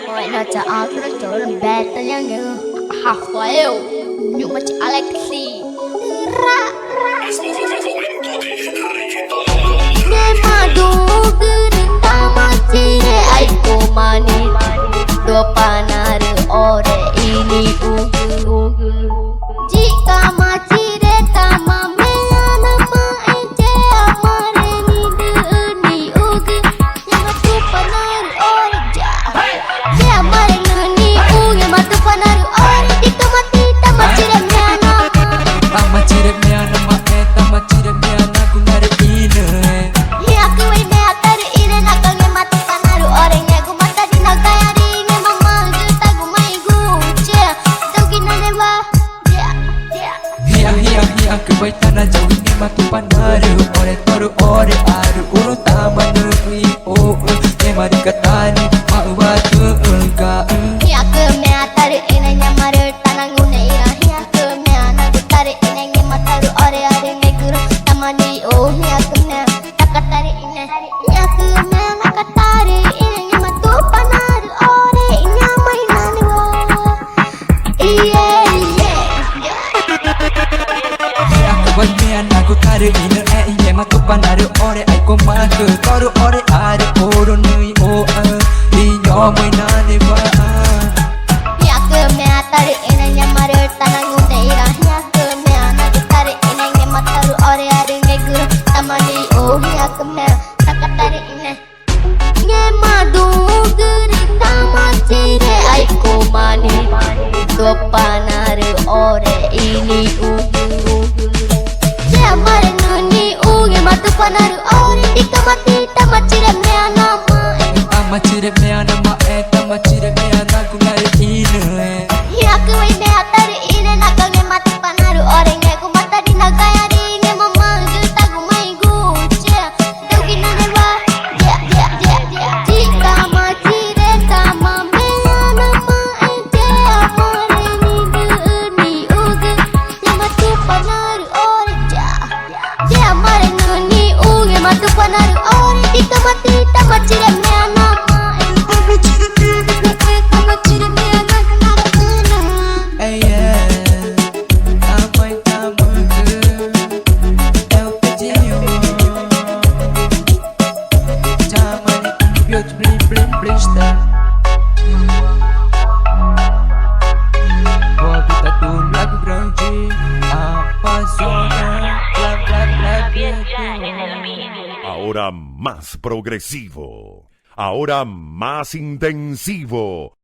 Bueno, chao, creo que lo beta yang halfway. Yung masih Alexi. Ra. Nemadu gerita macire aiko mani. Do panaru ore ini ugu. Jika macire tama meyana ma ece amare ni ugu. Yang tu panaru ore ja. Ya amare ni ugu yang tu panaru ore jika mati tama macire meyana. Tama macire meyana ma tama macire meyana kunare ine. Ya aku ini atar ine nakange mati panaru ore nyagu mata di nagayari nge mama juta gumai guce. Dogi nanewa. Hiya kebaitana jauh ini matu panaru ore toru ore aru uru tama nui o emari katani mau batu enggak. Ya ke me atar ine nyamaru tanang une ira. Ya ke me anagu tari ine nge mataru ore are nge guru tamani oh ya ke me takatari ine. Ya ke me nakatari ine nge matu panaru ore nyamai nani wo. Iye Buat meyana ku taru ine iye matu panaru ore aiko matu toru ore aru uru nui o inyo moi nani wa. ya ke me atar ine nyamaru tanang une ira. Ya ke me anagu tari ine nge mataru ore are nge guru tamani oh ya ke me takatari ine. Nge madu gerita macire aiko mani. Do panaru ore ini ugu. Ya mare nuni uge matu panaru ore jika mati tama macire meyana ma. Tama macire meyana ma tama macire meyana kunare ine. Ya ke ini atar ine nakange mati panaru ore nge ku mata di nagayari nge mama juta gumai guce. Dogi nanewa. Jika macire tama meyana ma ece amare ni uge. Ya matu panaru ore ja. Ya mare nuni uge matu panaru ore jika mati tama macire meyana ma. Macire meyana kunara. Hey yeah, tamay tama ke el petinho. Tama ni biot blim blim blista. Oh kita tuh lagu grunge, apa zona, bla bla bla bla. Ahora más progresivo, ahora más intensivo,